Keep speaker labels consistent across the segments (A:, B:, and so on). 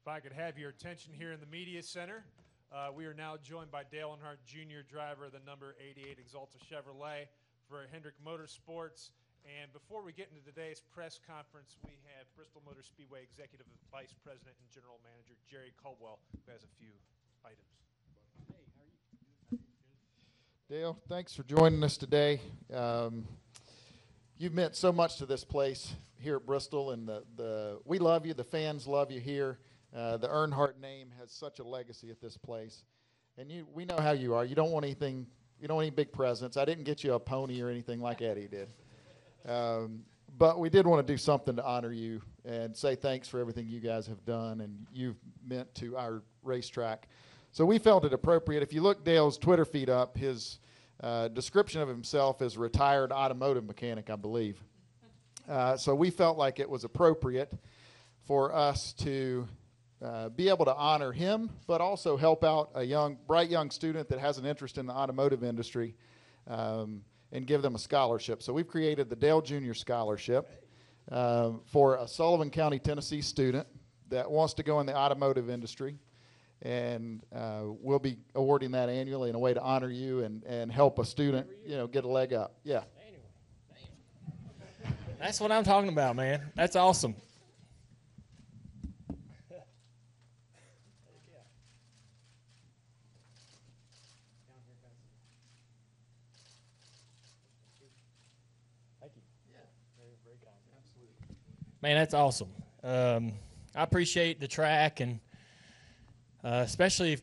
A: If I could have your attention here in the Media Center, we are now joined by Dale Earnhardt Jr., driver of the number 88 Exalta Chevrolet for Hendrick Motorsports. And before we get into today's press conference, we have Bristol Motor Speedway Executive Vice President and General Manager Jerry Caldwell, who has a few items.
B: Hey, how are you?
C: Dale, thanks for joining us today. You've meant so much to this place here at Bristol, and we love you. The fans love you here. The Earnhardt name has such a legacy at this place, and we know how you are. You don't want anything. You don't want any big presents. I didn't get you a pony or anything like Eddie did, but we did want to do something to honor you and say thanks for everything you guys have done and you've meant to our racetrack. So we felt it appropriate. If you look Dale's Twitter feed up, his description of himself is retired automotive mechanic, I believe. So we felt like it was appropriate for us to be able to honor him, but also help out a bright young student that has an interest in the automotive industry and give them a scholarship. So we've created the Dale Jr. Scholarship for a Sullivan County, Tennessee student that wants to go in the automotive industry. And we'll be awarding that annually in a way to honor you and help a student, get a leg up. Yeah.
B: That's what I'm talking about, man. That's awesome. Thank you. Yeah. Very kind. Absolutely. Man, that's awesome. I appreciate the track and especially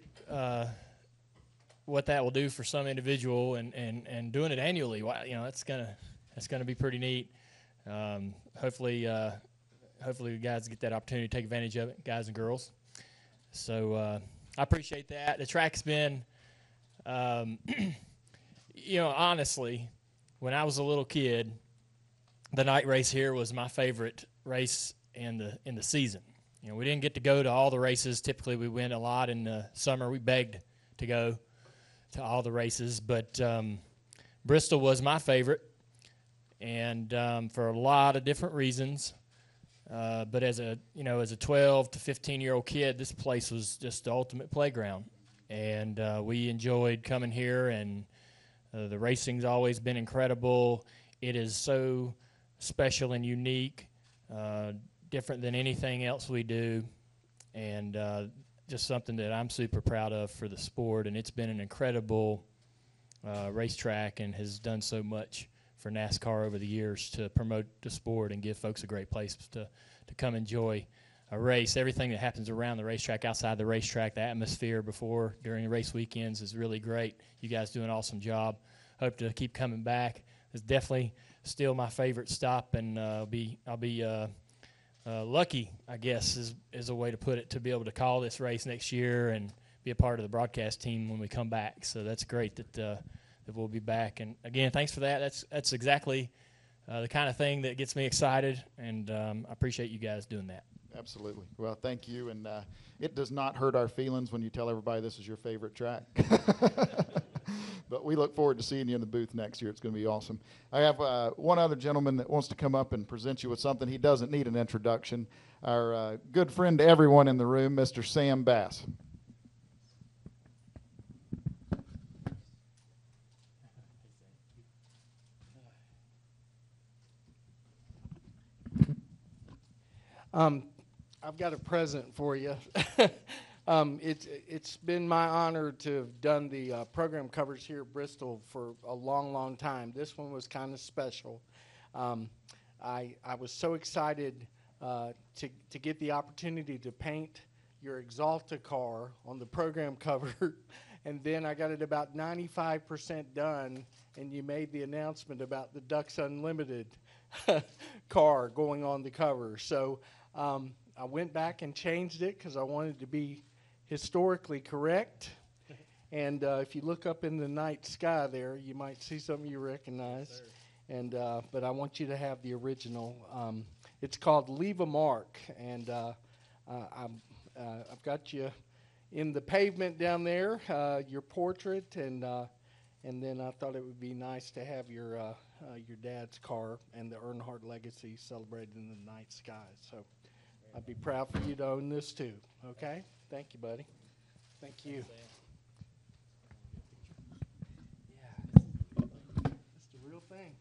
B: what that will do for some individual and doing it annually. That's gonna be pretty neat. Hopefully you guys get that opportunity to take advantage of it, guys and girls. So I appreciate that. The track's been, honestly, when I was a little kid, the night race here was my favorite race in the season. We didn't get to go to all the races. Typically, we went a lot in the summer. We begged to go to all the races, but Bristol was my favorite, and for a lot of different reasons. But as a 12 to 15-year-old kid, this place was just the ultimate playground, and we enjoyed coming here. And the racing's always been incredible. It is so special and unique. Different than anything else we do, and just something that I'm super proud of for the sport. And it's been an incredible racetrack and has done so much for NASCAR over the years to promote the sport and give folks a great place to come enjoy a race. Everything that happens around the racetrack, outside the racetrack, the atmosphere before, during the race weekends is really great. You guys do an awesome job. Hope to keep coming back. It's definitely still my favorite stop, and I'll be lucky, I guess, is a way to put it, to be able to call this race next year and be a part of the broadcast team when we come back. So that's great that we'll be back. And again, thanks for that. That's exactly the kind of thing that gets me excited, and I appreciate you guys doing that.
C: Absolutely. Well, thank you. And it does not hurt our feelings when you tell everybody this is your favorite track. But we look forward to seeing you in the booth next year. It's going to be awesome. I have one other gentleman that wants to come up and present you with something. He doesn't need an introduction. Our good friend to everyone in the room, Mr. Sam Bass.
D: I've got a present for you. It's been my honor to have done the program covers here at Bristol for a long, long time. This one was kind of special. I was so excited to get the opportunity to paint your Exalta car on the program cover, and then I got it about 95% done, and you made the announcement about the Ducks Unlimited car going on the cover. So I went back and changed it because I wanted to be historically correct. And if you look up in the night sky there, you might see something you recognize. And but I want you to have the original. It's called Leave a Mark, and I've got you in the pavement down there, your portrait, and then I thought it would be nice to have your dad's car and the Earnhardt legacy celebrated in the night sky. So I'd be proud for you to own this too. Okay? Thank you, buddy. Thank you. Yeah. It's the real thing.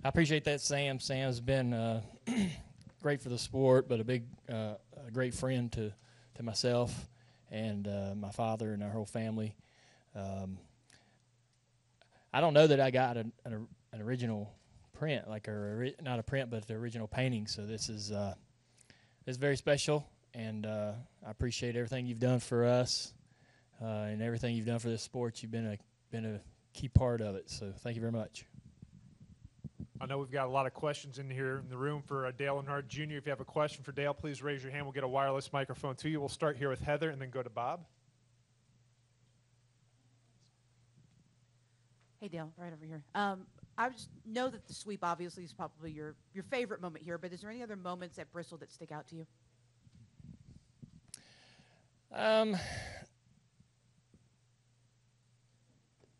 B: I appreciate that, Sam. Sam's been great for the sport, but a great friend to myself and my father and our whole family. I don't know that I got an original print, not a print, but the original painting. So this is very special, and I appreciate everything you've done for us and everything you've done for this sport. You've been a key part of it. So thank you very much.
A: I know we've got a lot of questions in here in the room for Dale Earnhardt Jr. If you have a question for Dale, please raise your hand. We'll get a wireless microphone to you. We'll start here with Heather and then go to Bob.
E: Hey, Dale, right over here. I just know that the sweep obviously is probably your favorite moment here, but is there any other moments at Bristol that stick out to you?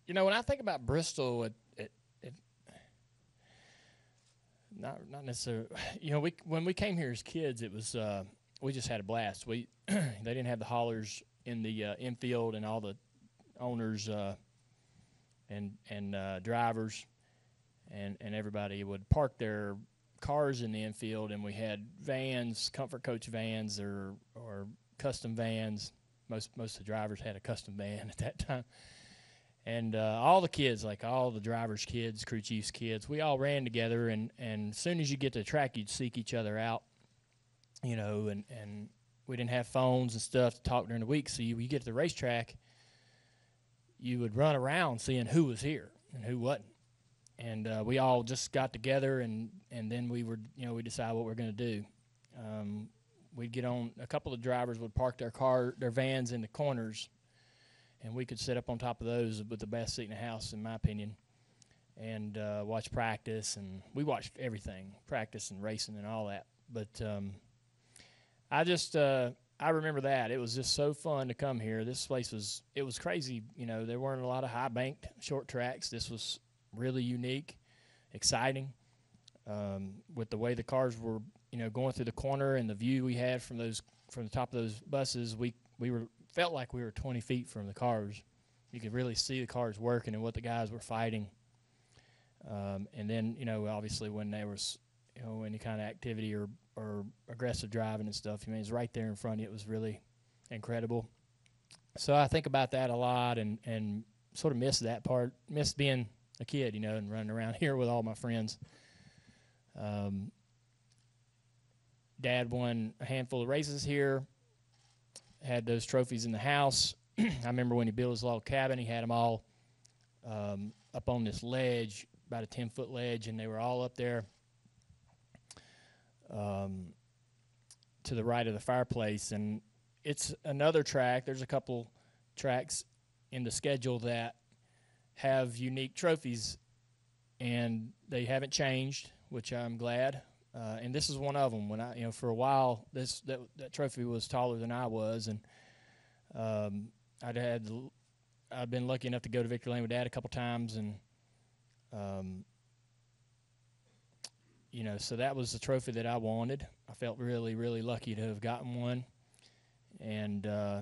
B: When I think about Bristol, not necessarily. When we came here as kids, it was we just had a blast. They didn't have the haulers in the infield, and all the owners and drivers and everybody would park their cars in the infield, and we had vans, comfort coach vans or custom vans. Most of the drivers had a custom van at that time. And all the kids, like all the drivers' kids, crew chiefs' kids, we all ran together. And as soon as you get to the track, you'd seek each other out, and we didn't have phones and stuff to talk during the week. So you get to the racetrack, you would run around seeing who was here and who wasn't. And we all just got together, and then we decide what we're going to do. We'd get on. A couple of drivers would park their vans in the corners, and we could sit up on top of those with the best seat in the house, in my opinion, and watch practice. And we watched everything, practice and racing and all that. But I remember that. It was just so fun to come here. This place was crazy. There weren't a lot of high-banked short tracks. This was really unique, exciting, with the way the cars were, going through the corner and the view we had from the top of those buses. We felt like we were 20 feet from the cars. You could really see the cars working and what the guys were fighting. And then, obviously when there was, any kind of activity or aggressive driving and stuff, it's right there in front of you. It was really incredible. So I think about that a lot and sort of miss that part, miss being a kid, and running around here with all my friends. Dad won a handful of races here, had those trophies in the house. I remember when he built his log cabin, he had them all up on this ledge, about a 10-foot ledge, and they were all up there to the right of the fireplace. And it's another track. There's a couple tracks in the schedule that have unique trophies, and they haven't changed, which I'm glad. And this is one of them. When for a while, that trophy was taller than I was, and I'd been lucky enough to go to Victory Lane with Dad a couple times, and so that was the trophy that I wanted. I felt really, really lucky to have gotten one, and I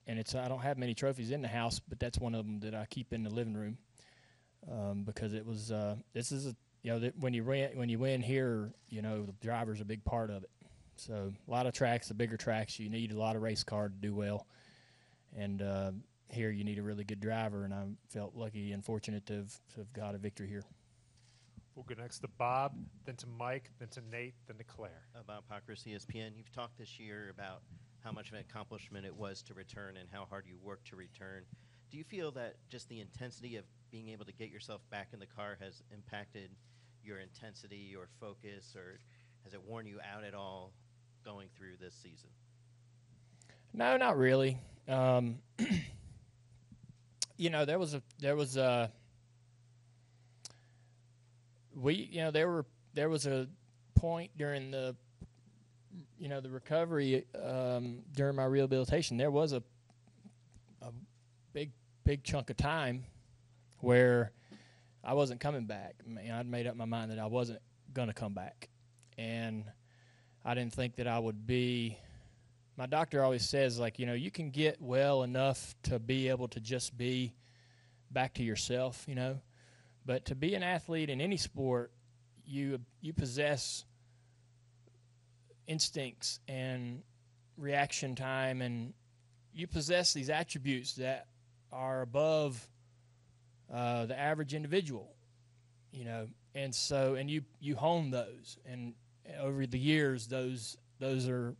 B: don't have many trophies in the house, but that's one of them that I keep in the living room because it was this is when you win here, the driver's a big part of it. So a lot of tracks, the bigger tracks, you need a lot of race car to do well, and here you need a really good driver, and I felt lucky and fortunate to have got a victory here.
A: We'll go next to Bob, then to Mike, then to Nate, then to Claire.
F: Bob Pockris, ESPN. You've talked this year about how much of an accomplishment it was to return and how hard you worked to return. Do you feel that just the intensity of being able to get yourself back in the car has impacted your intensity, your focus, or has it worn you out at all going through this season?
B: No, not really. There was a point during the recovery, during my rehabilitation, there was a big chunk of time where I wasn't coming back. I'd made up my mind that I wasn't going to come back, and I didn't think that I would be. My doctor always says, like, you can get well enough to be able to just be back to yourself, but to be an athlete in any sport, you possess instincts and reaction time, and you possess these attributes that are above the average individual, and so you hone those, and over the years those are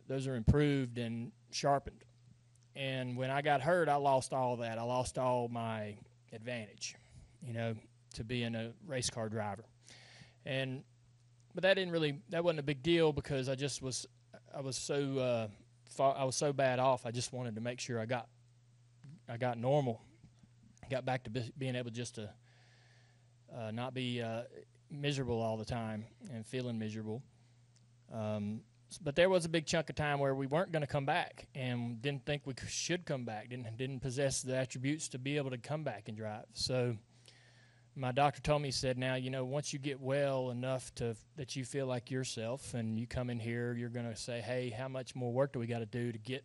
B: improved and sharpened. And when I got hurt, I lost all that. I lost all my advantage, to being a race car driver. But that wasn't a big deal, because I was so bad off. I just wanted to make sure I got normal, got back to being able just to not be miserable all the time and feeling miserable. But there was a big chunk of time where we weren't going to come back, and didn't think we should come back. Didn't possess the attributes to be able to come back and drive. So my doctor told me, he said, now, once you get well enough that you feel like yourself, and you come in here, you're going to say, hey, how much more work do we got to do to get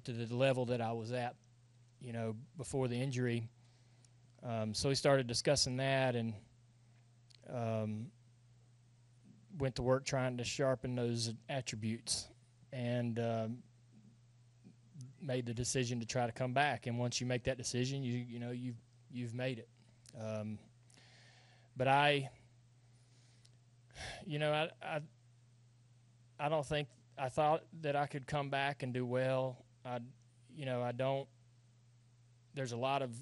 B: to the level that I was at, before the injury. So we started discussing that, and went to work trying to sharpen those attributes, and made the decision to try to come back. And once you make that decision, you've made it. But I don't think I thought that I could come back and do well. I don't. There's a lot of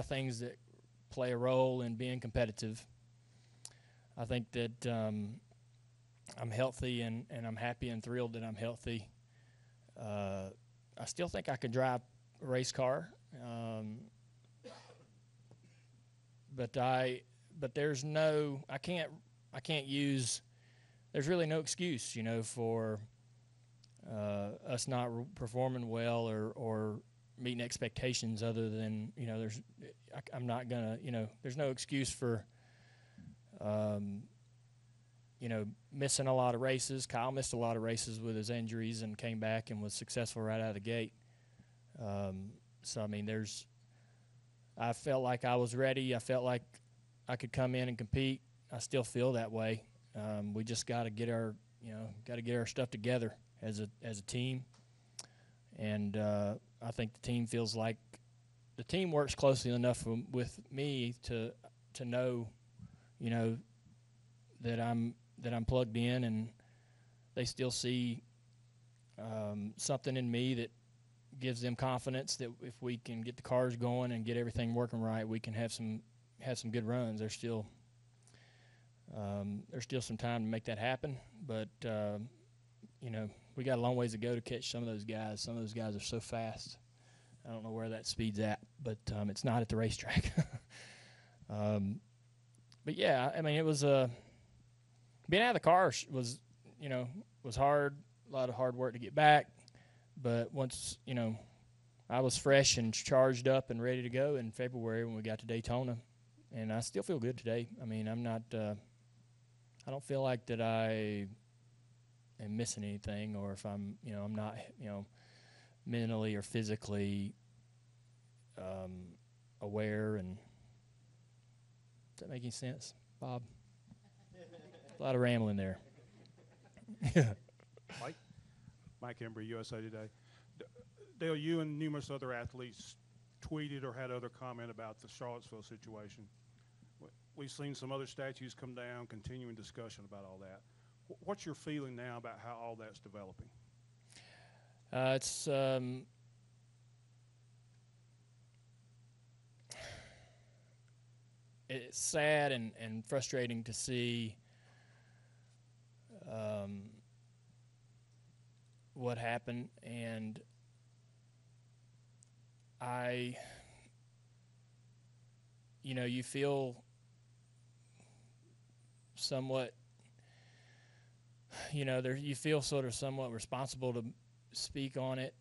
B: things that play a role in being competitive. I think that I'm healthy, and I'm happy and thrilled that I'm healthy. I still think I could drive a race car, but there's there's really no excuse, for us not performing well or meeting expectations, other than, I'm not gonna, there's no excuse for missing a lot of races. Kyle missed a lot of races with his injuries and came back and was successful right out of the gate. So, I mean, I felt like I was ready. I felt like I could come in and compete. I still feel that way. We just got to get our stuff together as a team. And I think the team feels like the team works closely enough with me to know, that I'm plugged in, and they still see something in me that gives them confidence that if we can get the cars going and get everything working right, we can have some good runs. There's still some time to make that happen, but we got a long ways to go to catch some of those guys. Some of those guys are so fast. I don't know where that speed's at, but it's not at the racetrack. But yeah, I mean, it was being out of the car was hard. A lot of hard work to get back, but once I was fresh and charged up and ready to go in February when we got to Daytona, and I still feel good today. I mean, I'm not. I don't feel like that I am missing anything, or if I'm not mentally or physically aware. And does that make any sense, Bob? A lot of rambling there.
G: Mike Embry, USA Today. Dale, you and numerous other athletes tweeted or had other comment about the Charlottesville situation. We've seen some other statues come down, continuing discussion about all that. What's your feeling now about how all that's developing?
B: It's sad and frustrating to see what happened, and you feel somewhat, you feel sort of somewhat responsible to speak on it.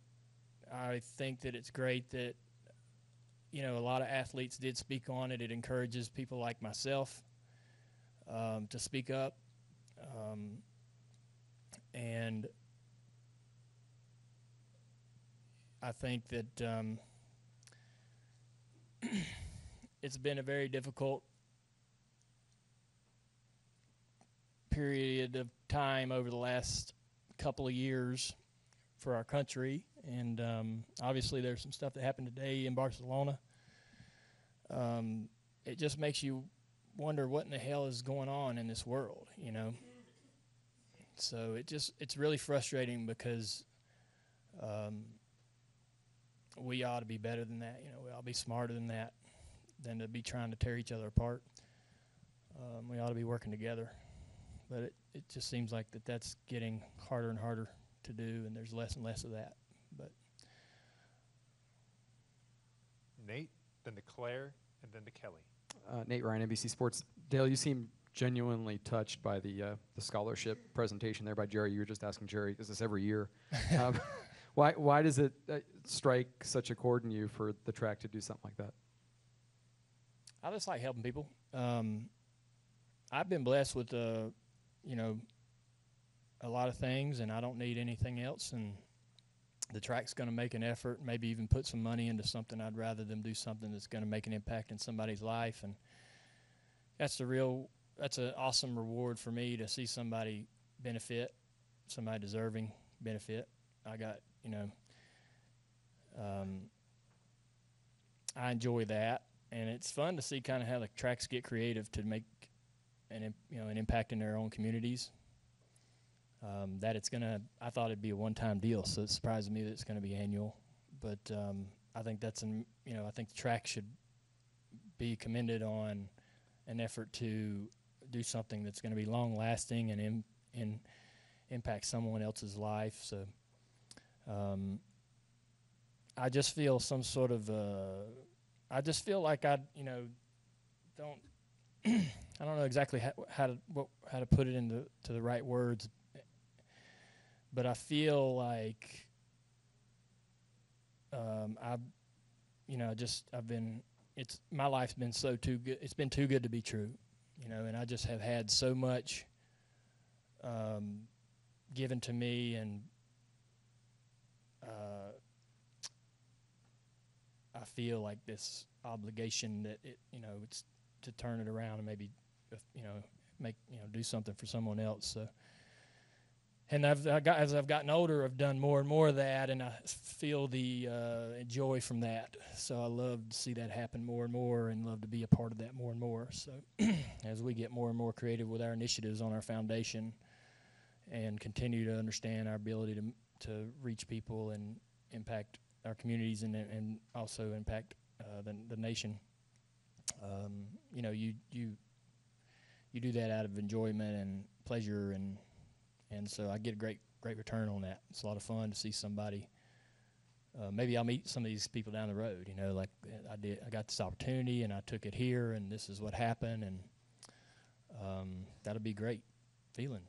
B: I think that it's great that, a lot of athletes did speak on it. It encourages people like myself to speak up. And I think that it's been a very difficult period of time over the last couple of years for our country. And obviously there's some stuff that happened today in Barcelona. It just makes you wonder what in the hell is going on in this world, So it's really frustrating because we ought to be better than that. We ought to be smarter than that, than to be trying to tear each other apart. We ought to be working together. But it just seems like that's getting harder and harder to do, and there's less and less of that. But
A: Nate, then to Claire, and then to Kelly.
H: Nate Ryan, NBC Sports. Dale, you seem genuinely touched by the scholarship presentation there by Jerry. You were just asking Jerry, is this every year? Why does it strike such a chord in you for the track to do something like that?
B: I just like helping people. I've been blessed with, a lot of things, and I don't need anything else. And the track's going to make an effort, maybe even put some money into something. I'd rather them do something that's going to make an impact in somebody's life. And that's an awesome reward for me to see somebody benefit, somebody deserving benefit. I got, I enjoy that. And it's fun to see kind of how the tracks get creative to make an impact in their own communities. I thought it'd be a one-time deal, so it surprised me that it's going to be annual. But I think I think the track should be commended on an effort to do something that's going to be long-lasting and impact someone else's life. So I just feel some sort of I just feel like I don't I don't know exactly how to put it into the right words, but I feel like my life's been so too good. It's been too good to be true, and I just have had so much given to me, and I feel like this obligation that it's to turn it around and maybe do something for someone else. So, and as I've gotten older, I've done more and more of that, and I feel the joy from that. So I love to see that happen more and more, and love to be a part of that more and more. So as we get more and more creative with our initiatives on our foundation, and continue to understand our ability to reach people and impact our communities and also impact the nation. You do that out of enjoyment and pleasure, and so I get a great return on that. It's a lot of fun to see somebody. Maybe I'll meet some of these people down the road. Like I did. I got this opportunity, and I took it here, and this is what happened, and that'll be a great feeling.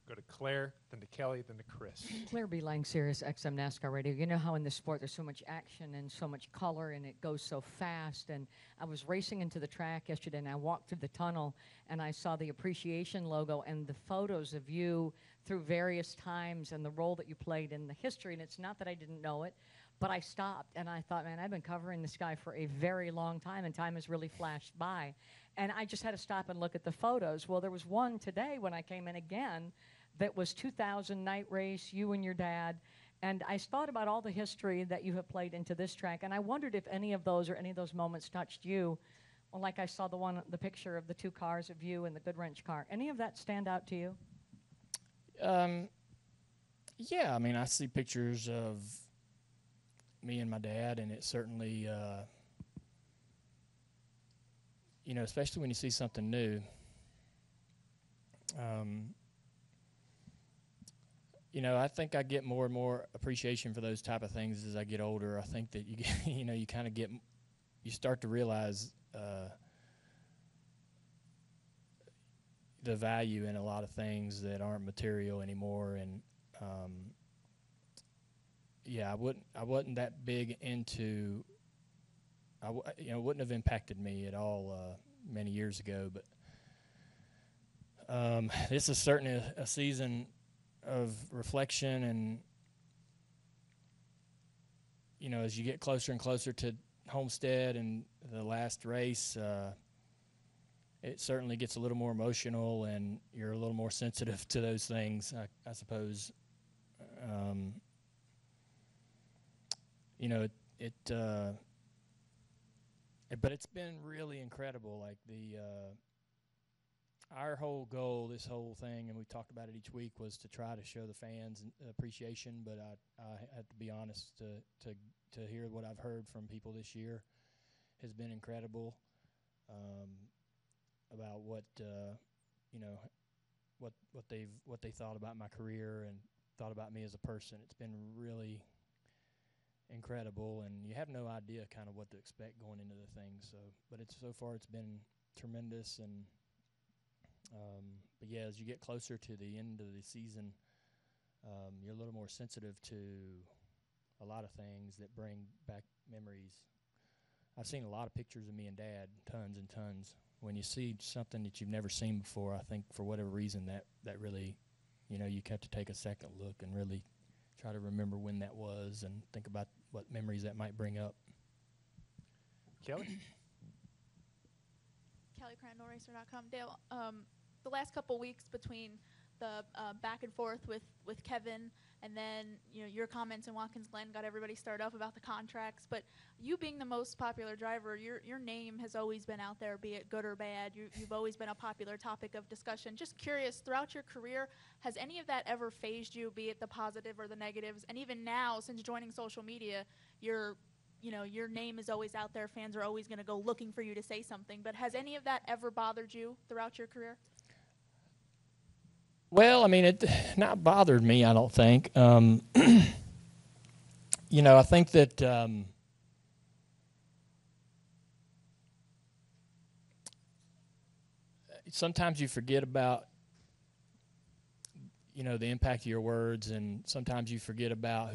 A: Go to Claire, then to Kelly, then to Chris.
I: Claire B. Lang, Sirius XM NASCAR Radio. You know how in this sport there's so much action and so much color, and it goes so fast. And I was racing into the track yesterday, and I walked through the tunnel, and I saw the appreciation logo and the photos of you through various times and the role that you played in the history. And it's not that I didn't know it, but I stopped, and I thought, man, I've been covering this guy for a very long time, and time has really flashed by. And I just had to stop and look at the photos. Well, there was one today when I came in again that was 2000 night race, you and your dad. And I thought about all the history that you have played into this track, and I wondered if any of those moments touched you. Well, like I saw the picture of the two cars of you and the Good Wrench car. Any of that stand out to you?
B: Yeah, I mean, I see pictures of me and my dad, and it certainly, especially when you see something new. I think I get more and more appreciation for those type of things as I get older. I think that you get, you kind of get you start to realize the value in a lot of things that aren't material anymore. And yeah, I wasn't that big into. It wouldn't have impacted me at all many years ago, but this is certainly a season of reflection, and as you get closer and closer to Homestead and the last race, it certainly gets a little more emotional, and you're a little more sensitive to those things, I suppose. But it's been really incredible. Like our whole goal, this whole thing, and we talked about it each week, was to try to show the fans appreciation. But I have to be honest, to hear what I've heard from people this year has been incredible. About what they thought about my career and thought about me as a person. It's been really incredible, and you have no idea kind of what to expect going into the thing. But so far it's been tremendous, and but yeah, as you get closer to the end of the season, you're a little more sensitive to a lot of things that bring back memories. I've seen a lot of pictures of me and Dad, tons and tons. When you see something that you've never seen before, I think for whatever reason that really, you have to take a second look and really try to remember when that was and think about what memories that might bring up.
H: Kelly?
J: Kelly Cran, NoRacer.com. Dale, the last couple weeks between the back and forth with Kevin, and then your comments in Watkins Glen got everybody stirred up about the contracts. But you being the most popular driver, your name has always been out there, be it good or bad. You've always been a popular topic of discussion. Just curious, throughout your career, has any of that ever fazed you, be it the positive or the negatives? And even now, since joining social media, your name is always out there. Fans are always going to go looking for you to say something. But has any of that ever bothered you throughout your career?
B: Well, I mean, it not bothered me, I don't think. I think that sometimes you forget about, the impact of your words, and sometimes you forget about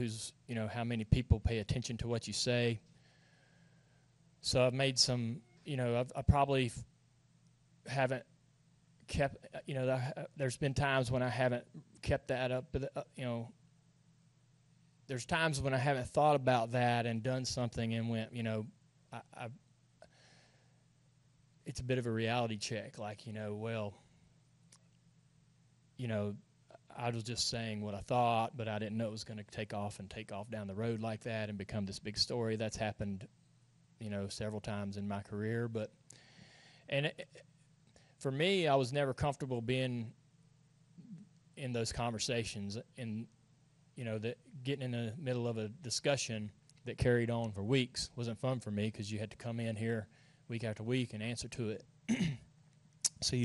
B: how many people pay attention to what you say. So I've made some, I probably haven't kept, there's been times when I haven't kept that up, but there's times when I haven't thought about that and done something and went, it's a bit of a reality check, like, I was just saying what I thought, but I didn't know it was going to take off down the road like that and become this big story. That's happened, several times in my career, for me, I was never comfortable being in those conversations, and that getting in the middle of a discussion that carried on for weeks wasn't fun for me, because you had to come in here week after week and answer to it. So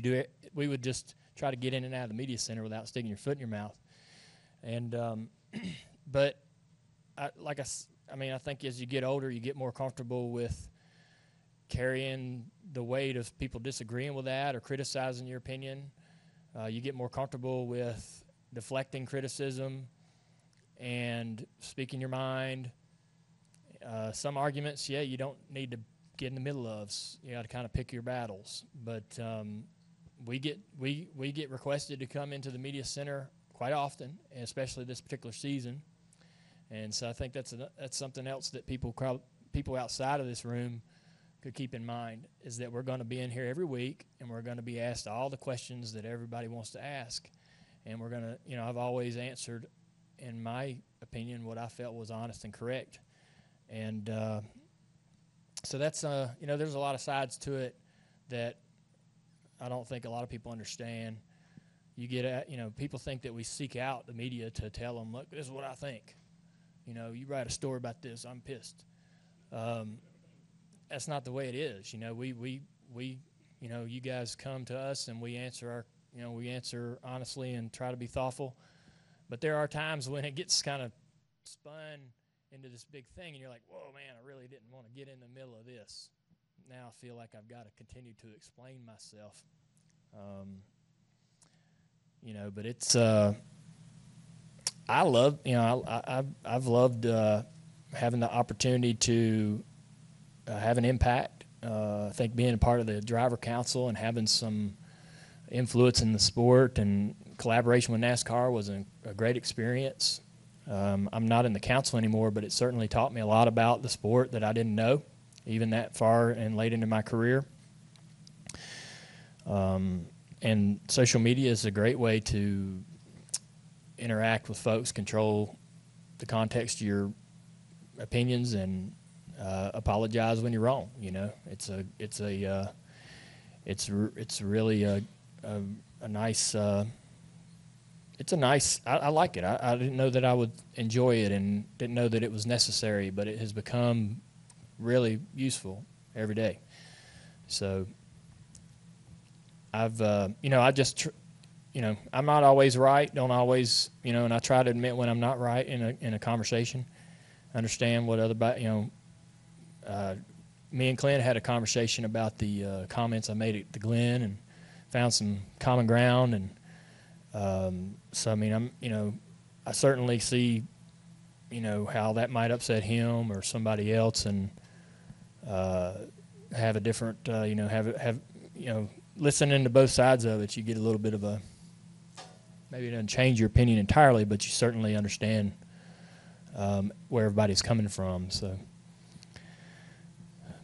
B: we would just try to get in and out of the media center without sticking your foot in your mouth. And but I think as you get older, you get more comfortable with carrying the weight of people disagreeing with that or criticizing your opinion. You get more comfortable with deflecting criticism and speaking your mind. Some arguments, you don't need to get in the middle of. You got to kind of pick your battles. But we get requested to come into the media center quite often, and especially this particular season. And so I think that's something else that people outside of this room could keep in mind, is that we're going to be in here every week, and we're going to be asked all the questions that everybody wants to ask. And we're going to, I've always answered, in my opinion, what I felt was honest and correct. And so that's, there's a lot of sides to it that I don't think a lot of people understand. You get at, people think that we seek out the media to tell them, look, this is what I think. You write a story about this, I'm pissed. That's not the way it is. We you guys come to us and we answer we answer honestly and try to be thoughtful. But there are times when it gets kind of spun into this big thing, and you're like, whoa, man, I really didn't want to get in the middle of this. Now I feel like I've got to continue to explain myself. But it's I love, I've loved having the opportunity to have an impact. I think being a part of the driver council and having some influence in the sport and collaboration with NASCAR was a great experience. I'm not in the council anymore, but it certainly taught me a lot about the sport that I didn't know, even that far and late into my career. And social media is a great way to interact with folks, control the context of your opinions, and apologize when you're wrong. It's really a nice. It's a nice. I like it. I didn't know that I would enjoy it, and didn't know that it was necessary, but it has become really useful every day. So I've, I'm not always right. Don't always, and I try to admit when I'm not right in a conversation. Understand what me and Clint had a conversation about the comments I made at the Glen, and found some common ground. And so, I certainly see, how that might upset him or somebody else, and have a different, listening to both sides of it, you get a little bit of maybe it doesn't change your opinion entirely, but you certainly understand where everybody's coming from. So,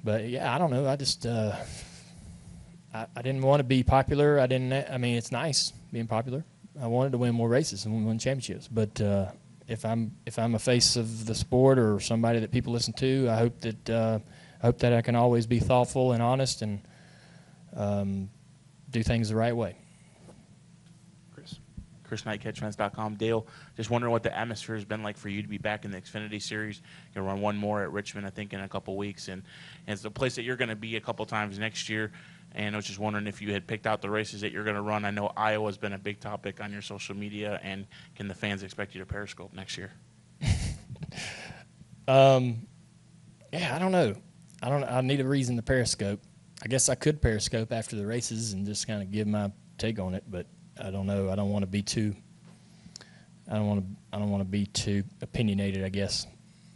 B: but yeah, I don't know. I just I didn't want to be popular. It's nice being popular. I wanted to win more races and win championships. But if I'm a face of the sport or somebody that people listen to, I hope that I can always be thoughtful and honest and do things the right way.
K: Chris Knight, CatchFans.com. Dale, just wondering what the atmosphere has been like for you to be back in the Xfinity Series. You're going to run one more at Richmond, I think, in a couple weeks. And it's a place that you're going to be a couple times next year. And I was just wondering if you had picked out the races that you're going to run. I know Iowa's been a big topic on your social media. And can the fans expect you to Periscope next year?
B: Yeah, I don't know. I need a reason to Periscope. I guess I could Periscope after the races and just kind of give my take on it, but I don't know. I don't want to be too opinionated, I guess.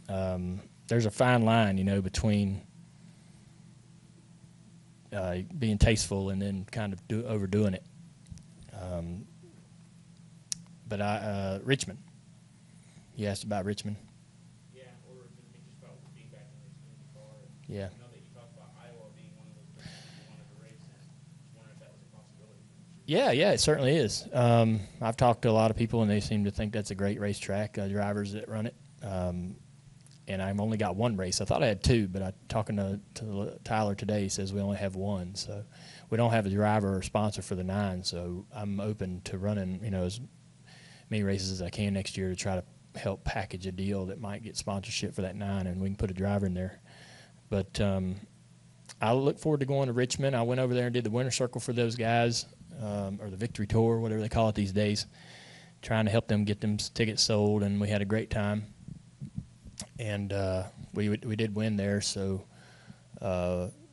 B: There's a fine line, between being tasteful and then kind of overdoing it. But Richmond. You asked about Richmond.
K: Yeah, or just about being back in the Xfinity car.
B: Yeah.
K: I know that you talked about Iowa being one of those places you wanted to race, and just wondering if that was a possibility.
B: Yeah, it certainly is. I've talked to a lot of people, and they seem to think that's a great racetrack, drivers that run it. And I've only got one race. I thought I had two, but talking to Tyler today, he says we only have one. So we don't have a driver or sponsor for the 9, so I'm open to running, as many races as I can next year to try to help package a deal that might get sponsorship for that 9, and we can put a driver in there. But I look forward to going to Richmond. I went over there and did the Winter Circle for those guys, or the Victory Tour, whatever they call it these days, trying to help them get them tickets sold, and we had a great time. And we did win there, so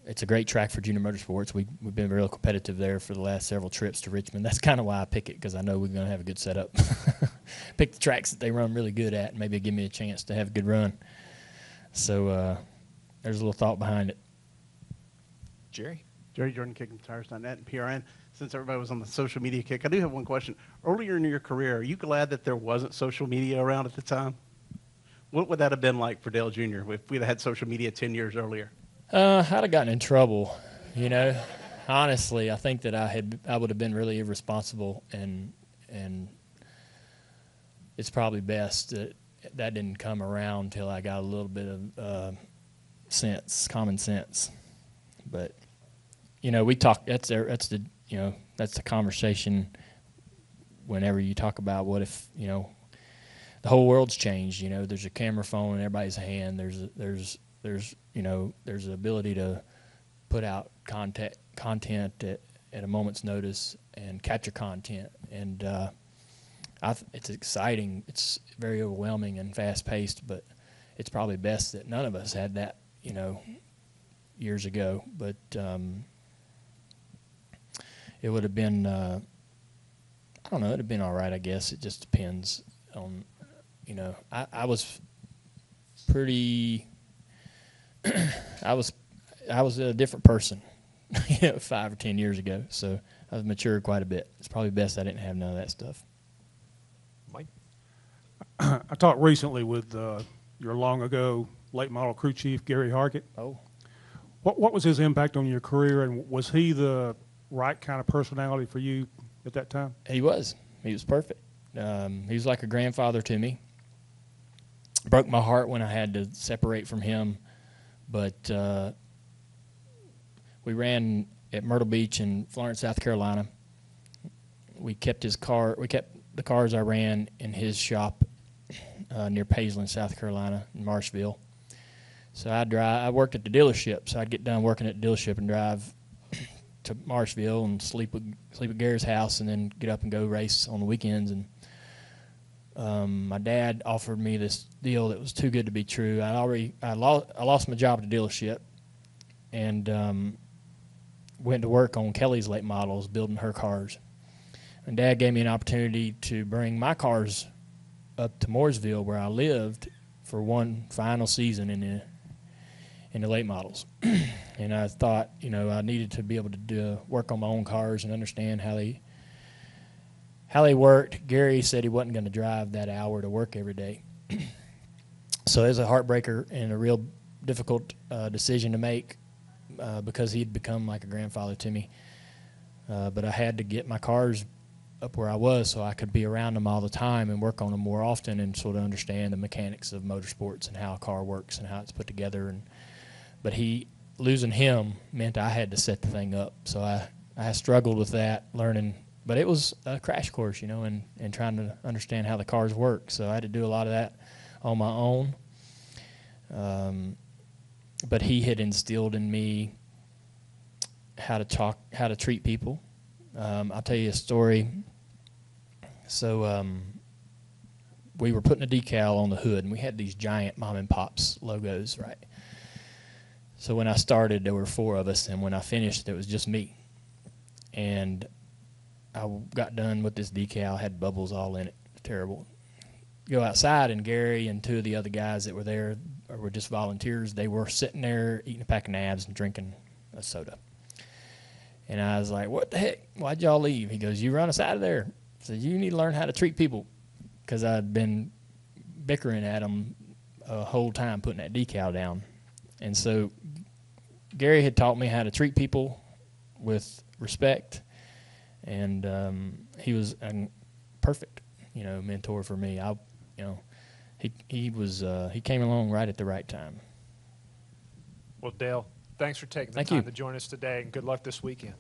B: it's a great track for junior motorsports. We've been real competitive there for the last several trips to Richmond. That's kind of why I pick it, because I know we're going to have a good setup. Pick the tracks that they run really good at, and maybe give me a chance to have a good run. So there's a little thought behind it.
K: Jerry
L: Jordan, KickingTires.net and PRN. Since everybody was on the social media kick, I do have one question. Earlier in your career, are you glad that there wasn't social media around at the time? What would that have been like for Dale Jr. if we'd had social media 10 years earlier?
B: I'd have gotten in trouble, Honestly, I think that I would have been really irresponsible, and it's probably best that didn't come around until I got a little bit of common sense. But we talk. That's the conversation. Whenever you talk about what if the whole world's changed. There's a camera phone in everybody's hand. There's the ability to put out content at a moment's notice and capture content. And it's exciting. It's very overwhelming and fast-paced, but it's probably best that none of us had that, years ago. But it would have been, I don't know, it would have been all right, I guess. It just depends on, I was pretty, I was a different person, 5 or 10 years ago. So I've matured quite a bit. It's probably best I didn't have none of that stuff.
A: Mike?
G: I talked recently with your long ago late model crew chief, Gary Hargett.
B: Oh.
G: What was his impact on your career, and was he the right kind of personality for you at that time?
B: He was. He was perfect. He was like a grandfather to me. Broke my heart when I had to separate from him, but we ran at Myrtle Beach in Florence, South Carolina. We kept the cars I ran in his shop near Paisley, South Carolina, in Marshville. So I worked at the dealership, so I'd get done working at the dealership and drive to Marshville and sleep at Gary's house, and then get up and go race on the weekends. And my dad offered me this deal that was too good to be true. I lost my job at the dealership, and went to work on Kelly's late models, building her cars. And Dad gave me an opportunity to bring my cars up to Mooresville, where I lived, for one final season in the late models. And I thought, I needed to be able to work on my own cars and understand how they worked. Gary said he wasn't going to drive that hour to work every day. So it was a heartbreaker and a real difficult decision to make because he'd become like a grandfather to me. But I had to get my cars up where I was so I could be around them all the time and work on them more often and sort of understand the mechanics of motorsports and how a car works and how it's put together. But losing him meant I had to set the thing up. So I struggled with that, learning. But it was a crash course, and trying to understand how the cars work. So I had to do a lot of that on my own. But he had instilled in me how to treat people. I'll tell you a story. So we were putting a decal on the hood, and we had these giant mom and pops logos, right? So when I started, there were 4 of us, and when I finished, it was just me. And I got done with this decal, had bubbles all in it. Terrible. Go outside, and Gary and 2 of the other guys that were there were just volunteers. They were sitting there eating a pack of nabs and drinking a soda. And I was like, what the heck? Why'd y'all leave? He goes, you run us out of there. I said, you need to learn how to treat people. Because I'd been bickering at them a whole time putting that decal down. And so Gary had taught me how to treat people with respect. And he was a perfect, mentor for me. He came along right at the right time.
A: Well, Dale, thanks for taking the time to join us today, and good luck this weekend.